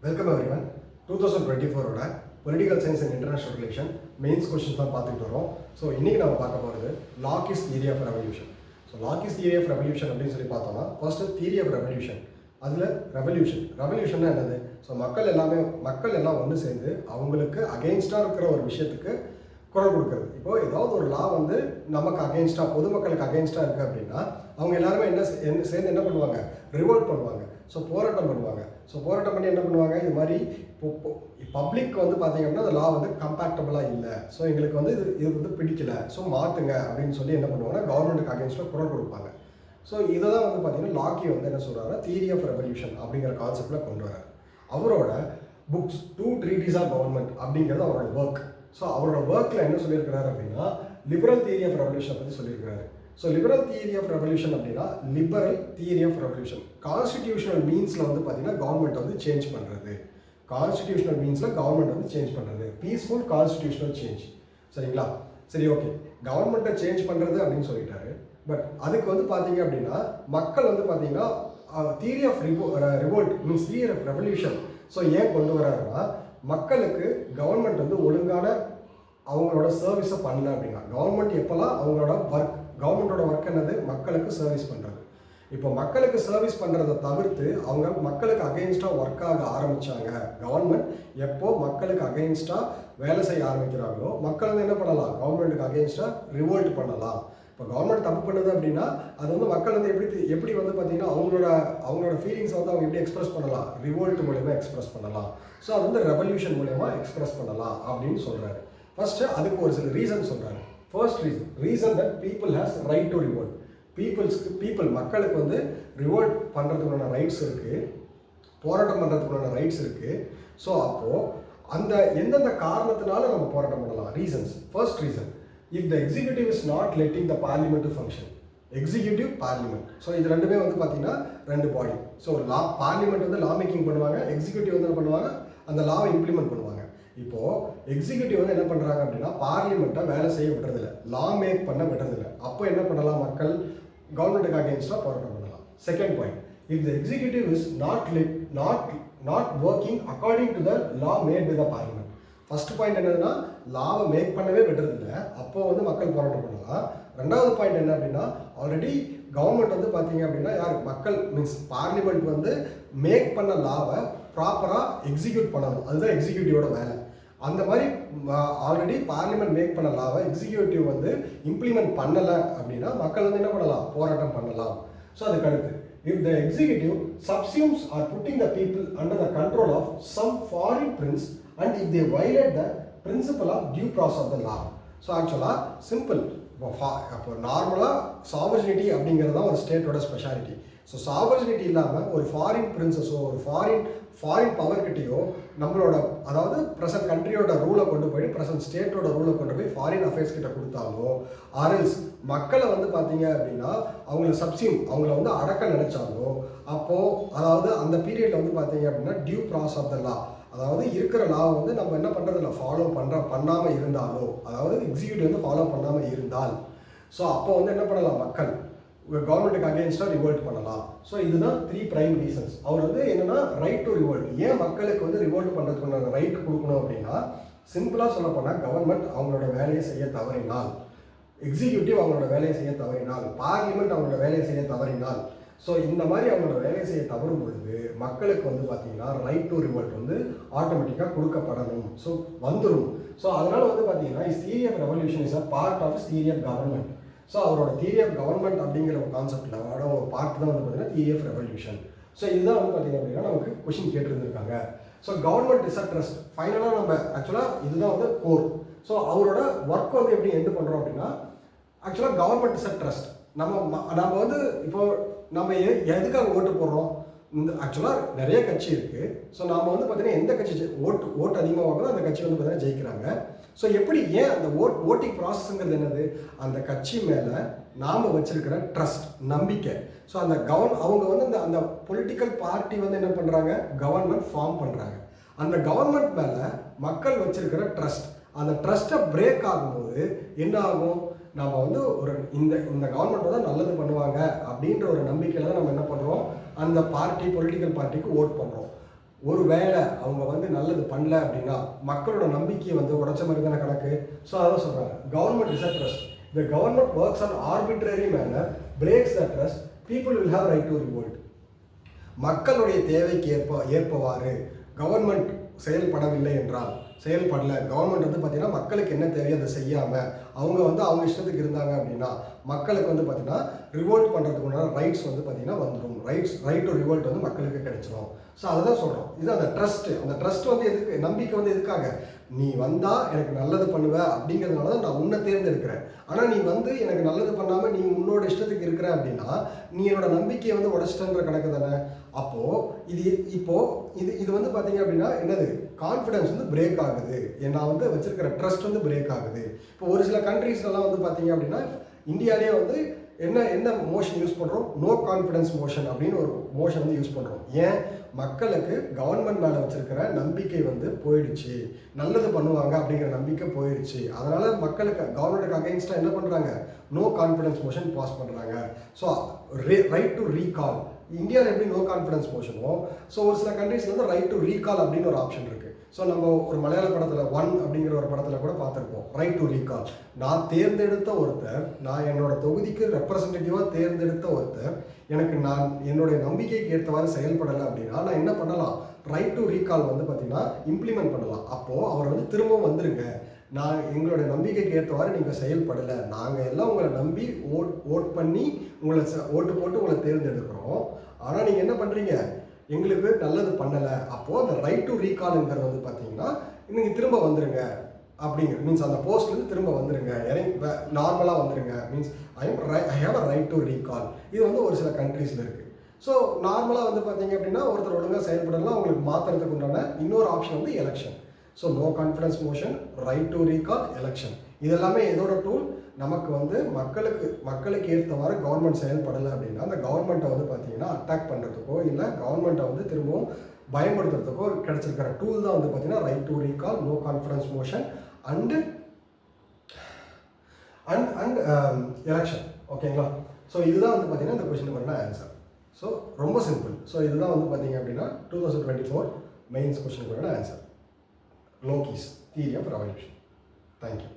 Welcome everyone. 2024ஓட political science and international relation mains questions தான் பார்த்துட்டு வரோம். ஸோ இன்றைக்கி நம்ம பார்க்க போகிறது Locke's theory of revolution. So Locke's theory of revolution அப்படின்னு சொல்லி பார்த்தோம்னா ஃபர்ஸ்ட்டு தியரி ஆஃப் ரெவல்யூஷன். அதில் ரெவல்யூஷன்னா என்னது? ஸோ மக்கள் எல்லாம் ஒன்று சேர்ந்து அவங்களுக்கு அகெயின்ஸ்டாக இருக்கிற ஒரு விஷயத்துக்கு குரல் கொடுக்குறது. இப்போது ஏதாவது ஒரு லா வந்து நமக்கு அகெயின்ஸ்டாக, பொதுமக்களுக்கு அகெயின்ஸ்டாக இருக்குது அப்படின்னா அவங்க எல்லாருமே சேர்ந்து என்ன பண்ணுவாங்க? ரிவோல்ட் பண்ணுவாங்க. ஸோ போராட்டம் பண்ணுவாங்க. ஸோ போராட்டம் பண்ணி என்ன பண்ணுவாங்க? இது மாதிரி பப்ளிக் வந்து பார்த்தீங்க அப்படின்னா அந்த லா வந்து கம்பேக்டபுளாக இல்லை, ஸோ எங்களுக்கு வந்து இது வந்து பிடிக்கல, ஸோ மாற்றுங்க அப்படின்னு சொல்லி என்ன பண்ணுவாங்கன்னா கவர்மெண்ட்டுக்கு அகேன்ஸ்டாக குரல் கொடுப்பாங்க. ஸோ இதை தான் வந்து பார்த்தீங்கன்னா லாக்கி வந்து என்ன சொல்கிறாங்கன்னா தியரி ஆஃப் ரெவல்யூஷன் அப்படிங்கிற கான்செப்டில் கொண்டு வரார். அவரோட புக்ஸ் 2 ட்ரீட்டிஸ் ஆஃப் கவர்மெண்ட் அப்படிங்கிறது அவரோட ஒர்க். ஸோ அவரோட ஒர்க்கில் என்ன சொல்லியிருக்கிறாரு அப்படின்னா லிபரல் தியரி ஆஃப் ரெவல்யூஷனை பற்றி சொல்லியிருக்கிறாரு. So liberal theory of revolution அப்படின்னா liberal theory of revolution constitutional மீன்ஸில் வந்து பார்த்தீங்கன்னா கவர்மெண்ட் வந்து சேஞ்ச் பண்ணுறது. கான்ஸ்டிடியூஷனல் மீன்ஸில் கவர்மெண்ட் வந்து சேஞ்ச் பண்ணுறது, பீஸ்ஃபுல் கான்ஸ்டிடியூஷனல் சேஞ்ச். சரிங்களா? சரி, ஓகே. கவர்மெண்ட்டை சேஞ்ச் பண்ணுறது அப்படின்னு சொல்லிட்டாரு. பட் அதுக்கு வந்து பார்த்தீங்க அப்படின்னா மக்கள் வந்து பார்த்தீங்கன்னா theory of revolt means theory of revolution so ஏன் கொண்டு வராருன்னா மக்களுக்கு கவர்மெண்ட் வந்து ஒழுங்கான அவங்களோட சர்வீஸை பண்ணல அப்படின்னா, கவர்மெண்ட் எப்போல்லாம் கவர்மெண்டோட ஒர்க் என்னது? மக்களுக்கு சர்வீஸ் பண்ணுறது. இப்போ மக்களுக்கு சர்வீஸ் பண்ணுறதை தவிர்த்து அவங்க மக்களுக்கு அகெயின்ஸ்டாக ஒர்க் ஆக ஆரம்பித்தாங்க. கவர்மெண்ட் எப்போ மக்களுக்கு அகெயின்ஸ்டாக வேலை செய்ய ஆரம்பிக்கிறாங்களோ மக்கள் வந்து என்ன பண்ணலாம்? கவர்மெண்ட்டுக்கு அகெயின்ஸ்டாக ரிவோல்ட் பண்ணலாம். இப்போ கவர்மெண்ட் தப்பு பண்ணுது அப்படின்னா அது வந்து மக்கள் வந்து எப்படி வந்து பார்த்தீங்கன்னா அவங்களோட ஃபீலிங்ஸை வந்து அவங்க எப்படி எக்ஸ்பிரஸ் பண்ணலாம்? ரிவோல்ட் மூலயமா எக்ஸ்பிரஸ் பண்ணலாம். ஸோ அது வந்து ரெவல்யூஷன் மூலயமா எக்ஸ்பிரஸ் பண்ணலாம் அப்படின்னு சொல்கிறாரு. ஃபர்ஸ்ட்டு அதுக்கு ஒரு சில ரீசன் சொல்கிறாரு. First reason that people has right to revolt. மக்களுக்கு வந்து ரிவோல்ட் பண்ணுறதுக்குண்டான ரைட்ஸ் இருக்குது, போராட்டம் பண்ணுறதுக்குண்டான ரைட்ஸ் இருக்குது. ஸோ அப்போது அந்த எந்தெந்த காரணத்தினால நம்ம போராட்டம் பண்ணலாம்? Reasons. First reason, if the executive is not letting the parliament to function. Executive, parliament. So இது ரெண்டுமே வந்து பார்த்தீங்கன்னா ரெண்டு பாடி. ஸோ பார்லிமெண்ட் வந்து லா மேக்கிங் பண்ணுவாங்க, எக்ஸிக்யூட்டிவ் வந்து என்ன பண்ணுவாங்க? அந்த லாவை இம்ப்ளிமெண்ட் பண்ணுவாங்க. இப்போது எக்ஸிக்யூட்டிவ் வந்து என்ன பண்ணுறாங்க அப்படின்னா பார்லிமெண்ட்டை வேலை செய்ய விடுறதில்ல, லா மேக் பண்ண விடுறதில்ல. அப்போ என்ன பண்ணலாம்? மக்கள் கவர்மெண்ட்டுக்கு அகேன்ஸ்டாக போராட்டம் பண்ணலாம். Second point, if the executive is not working according to the law mat with the parliament. First point என்னதுன்னா லாவை மேக் பண்ணவே விடுறதில்ல, அப்போ வந்து மக்கள் போராட்டம் பண்ணலாம். ரெண்டாவது பாயிண்ட் என்ன அப்படின்னா ஆல்ரெடி கவர்மெண்ட் வந்து பார்த்தீங்க அப்படின்னா மக்கள் மீன்ஸ் பார்லிமெண்ட் வந்து மேக் பண்ண லாவை ப்ராப்பராக எக்ஸிக்யூட் பண்ணணும். அதுதான் எக்ஸிக்யூட்டிவோட வேலை. அந்த மாதிரி ஆல்ரெடி பார்லிமெண்ட் மேக் பண்ண லாவை எக்ஸிக்யூட்டிவ் வந்து இம்ப்ளிமெண்ட் பண்ணலை அப்படின்னா மக்கள் வந்து என்ன பண்ணலாம்? போராட்டம் பண்ணலாம். ஸோ அதுக்கு அடுத்து, if the executive subsumes or putting the people under the control of some foreign prince and if they violate the principle of due process of the law. So ஆக்சுவலாக சிம்பிள். அப்போ நார்மலாக சாவர்ஜினிட்டி அப்படிங்கிறது தான் ஒரு ஸ்டேட்டோட ஸ்பெஷாலிட்டி. ஸோ சாவர்ஜினிட்டி இல்லாமல் ஒரு foreign பிரின்சஸோ ஒரு foreign பவர்கிட்டையோ நம்மளோட அதாவது ப்ரெசன்ட் கண்ட்ரியோட ரூலை கொண்டு போய் ப்ரெசன்ட் ஸ்டேட்டோட ரூலை கொண்டு போய் ஃபாரின் அஃபேர்ஸ் கிட்ட கொடுத்தாலோ ஆர்எல்ஸ் மக்களை வந்து பார்த்தீங்க அப்படின்னா அவங்கள வந்து அடக்க நினைச்சாலோ அப்போது அதாவது அந்த பீரியடில் வந்து பார்த்தீங்க அப்படின்னா டியூ ப்ராசஸ் ஆஃப் த லா, அதாவது இருக்கிற லாவை வந்து நம்ம என்ன பண்ணுறதில்ல, பண்ணாமல் இருந்தாலோ, அதாவது எக்ஸிக்யூட்டிவ் வந்து ஃபாலோ பண்ணாமல் இருந்தால், ஸோ அப்போ வந்து என்ன பண்ணலாம்? மக்கள் கவர்மெண்ட்டுக்கு அகேன்ஸ்டாக ரிவோல்ட் பண்ணலாம். ஸோ இதுதான் 3 பிரைம் ரீசன்ஸ். அவர் வந்து என்னன்னா ரைட் டு ரிவோல்ட். ஏன் மக்களுக்கு வந்து ரிவோல்ட் பண்ணுறதுக்கு ரைட் கொடுக்கணும் அப்படின்னா சிம்பிளாக சொல்ல போனால் கவர்மெண்ட் அவங்களோட வேலையை செய்ய தவறினால், எக்ஸிக்யூட்டிவ் அவங்களோட வேலையை செய்ய தவறினால், பார்லிமெண்ட் அவங்களோட வேலையை செய்ய தவறினால், ஸோ இந்த மாதிரி அவங்களோட வேலையை செய்ய தவறும் பொழுது மக்களுக்கு வந்து பார்த்தீங்கன்னா ரைட் டு ரிவோல்ட் வந்து ஆட்டோமேட்டிக்காக கொடுக்கப்படணும். ஸோ வந்துடும். ஸோ அதனால் வந்து பார்த்தீங்கன்னா theory of revolution is a part of theory of government. So அவரோட தியரி ஆஃப் கவர்மெண்ட் அப்படிங்கிற ஒரு கான்செப்டில் ஒரு பார்ட் தான் வந்து பார்த்தீங்கன்னா தியரி ஆஃப் ரெவல்யூஷன். ஸோ இதுதான் வந்து பார்த்தீங்க அப்படின்னா நமக்கு கொஷின் கேட்டிருந்துருக்காங்க. So government is a trust. ஃபைனலாக நம்ம ஆக்சுவலாக இதுதான் வந்து கோர். ஸோ அவரோட ஒர்க் வந்து எப்படி எண்டு பண்ணுறோம் அப்படின்னா ஆக்சுவலாக கவர்மெண்ட் இஸ் அ ட்ரஸ்ட். நம்ம வந்து இப்போ நம்ம எதுக்காக ஓட்டு போடுறோம்? இந்த ஆக்சுவலாக நிறைய கட்சி இருக்குது. ஸோ நாம் வந்து பார்த்தீங்கன்னா எந்த கட்சி ஓட்டு அதிகமாக வாங்குதோ அந்த கட்சி வந்து பார்த்தீங்கன்னா ஜெயிக்கிறாங்க. ஸோ ஏன் அந்த ஓட்டிங் ப்ராசஸ்ங்கிறது என்னது? அந்த கட்சி மேலே நாம் வச்சிருக்கிற ட்ரஸ்ட், நம்பிக்கை. ஸோ அவங்க வந்து அந்த பொலிட்டிக்கல் பார்ட்டி வந்து என்ன பண்ணுறாங்க? கவர்மெண்ட் ஃபார்ம் பண்ணுறாங்க. அந்த கவர்மெண்ட் மேலே மக்கள் வச்சிருக்கிற ட்ரஸ்ட், அந்த ட்ரஸ்ட்டை பிரேக் ஆகும்போது என்ன ஆகும்? நம்ம வந்து இந்த கவர்மெண்ட் தான் நல்லது பண்ணுவாங்க அப்படின்ற ஒரு நம்பிக்கையில் தான் நம்ம என்ன பண்ணுறோம்? அந்த பொலிட்டிக்கல் பார்ட்டிக்கு ஓட் பண்ணுறோம். ஒரு வேளை அவங்க வந்து நல்லது பண்ணல அப்படின்னா மக்களோட நம்பிக்கையை வந்து உடைச்ச மாதிரி தானே கணக்கு. ஸோ அதான் சொல்கிறாங்க, government is a trust. The government works on arbitrary manner, breaks the trust, people will have right to revolt. மக்களுடைய தேவைக்கு ஏற்பவாறு கவர்மெண்ட் செயல்படவில்லை என்றால், செயல்படல, கவர்மெண்ட் வந்து பார்த்தீங்கன்னா மக்களுக்கு என்ன தேவையோ அதை செய்யாமல் அவங்க வந்து அவங்க இஷ்டத்துக்கு இருந்தாங்க அப்படின்னா மக்களுக்கு வந்து பார்த்தீங்கன்னா ரிவோல்ட் பண்ணுறதுக்கு உண்டான ரைட்ஸ் வந்து பார்த்தீங்கன்னா வந்துடும். ரைட் டு ரிவோல்ட் வந்து மக்களுக்கு கிடைச்சிடும். ஸோ அதை தான் சொல்கிறோம். இது அந்த ட்ரஸ்ட் வந்து எதுக்கு, நம்பிக்கை வந்து எதுக்காக, நீ வந்தால் எனக்கு நல்லது பண்ணுவ அப்படிங்கிறதுனால தான் நான் உன்னை தேர்ந்தெடுக்கிறேன். ஆனால் நீ வந்து எனக்கு நல்லது பண்ணாமல் நீ உன்னோட இஷ்டத்துக்கு இருக்கிற அப்படின்னா நீ என்னோட நம்பிக்கையை வந்து உடச்சிட்டன்ற கணக்கு தானே. அப்போது இது வந்து பார்த்தீங்க அப்படின்னா என்னது, கான்ஃபிடன்ஸ் வந்து பிரேக் ஆகுது. நான் வந்து வச்சிருக்கிற ட்ரஸ்ட் வந்து பிரேக் ஆகுது. இப்போ ஒரு சில கண்ட்ரீஸ்லாம் வந்து பார்த்தீங்க அப்படின்னா இந்தியாவிலே வந்து என்ன மோஷன் யூஸ் பண்ணுறோம், நோ கான்ஃபிடன்ஸ் மோஷன் அப்படின்னு ஒரு மோஷன் வந்து யூஸ் பண்ணுறோம். ஏன், மக்களுக்கு கவர்மெண்ட் மேலே வச்சிருக்கிற நம்பிக்கை வந்து போயிடுச்சு, நல்லது பண்ணுவாங்க அப்படிங்கிற நம்பிக்கை போயிடுச்சு. அதனால் மக்களுக்கு கவர்மெண்ட்டுக்கு அகைன்ஸ்டாக என்ன பண்ணுறாங்க, நோ கான்ஃபிடன்ஸ் மோஷன் பாஸ் பண்ணுறாங்க. ஸோ ரைட் டு ரீகால், இந்தியாவில் எப்படி நோ கான்ஃபிடன்ஸ் மோஷனோ, ஸோ ஒரு சில கண்ட்ரீஸில் வந்து ரைட் டு ரீகால் அப்படின்னு ஒரு ஆப்ஷன் இருக்குது. ஸோ நம்ம ஒரு மலையாள படத்தில் 1 அப்படிங்கிற ஒரு படத்தில் கூட பார்த்துருப்போம், ரைட் டு ரீகால். நான் தேர்ந்தெடுத்த ஒருத்தர், நான் என்னோட தொகுதிக்கு ரெப்ரசன்டேட்டிவாக தேர்ந்தெடுத்த ஒருத்தர் எனக்கு என்னுடைய நம்பிக்கைக்கு ஏற்றவாறு செயல்படலை அப்படின்னா நான் என்ன பண்ணலாம், ரைட் டு ரீகால் வந்து பார்த்தீங்கன்னா இம்ப்ளிமெண்ட் பண்ணலாம். அப்போது அவர் வந்து திரும்பவும் வந்துருங்க, எங்களுடைய நம்பிக்கைக்கு ஏற்றவாறு நீங்கள் செயல்படலை, நாங்கள் எல்லாம் உங்களை நம்பி ஓட் பண்ணி உங்களை ஓட்டு போட்டு உங்களை தேர்ந்தெடுக்கிறோம், ஆனால் நீங்கள் என்ன பண்ணுறீங்க, எங்களுக்கு நல்லது பண்ணலை. அப்போது அந்த ரைட் டு ரீகால்ங்கிறது வந்து பார்த்தீங்கன்னா நீங்கள் திரும்ப வந்துருங்க அப்படிங்கிற மீன்ஸ் அந்த போஸ்ட்லேருந்து திரும்ப வந்துருங்க, நார்மலாக வந்துருங்க means I have a right to recall. இது வந்து ஒரு சில கண்ட்ரீஸில் இருக்குது. ஸோ நார்மலாக வந்து பார்த்தீங்க அப்படின்னா ஒருத்தர் ஒழுங்காக செயல்படலாம், அவங்களுக்கு மாற்றுறதுக்கு உண்டான இன்னொரு ஆப்ஷன் வந்து election. So no confidence motion, right to recall, election. இதெல்லாமே எதோட டூல், நமக்கு வந்து மக்களுக்கு ஏற்றவாறு கவர்மெண்ட் செயல்படலை அப்படின்னா அந்த கவர்மெண்ட்டை வந்து பார்த்தீங்கன்னா அட்டாக் பண்ணுறதுக்கோ இல்லை கவர்மெண்ட்டை வந்து திரும்பவும் பயன்படுத்துறதுக்கோ கிடைச்சிருக்கிற டூல் தான் வந்து பார்த்தீங்கன்னா right to recall, no confidence motion and election. ஓகேங்களா. ஸோ இதுதான் வந்து பார்த்தீங்கன்னா இந்த கொஸ்டினுக்கான ஆன்சர். ஸோ ரொம்ப சிம்பிள். ஸோ இதுதான் வந்து பார்த்தீங்க அப்படின்னா 2024 மெயின்ஸ் கொஸ்டினுக்கான answer, Locke's theory of revolution. Thank you.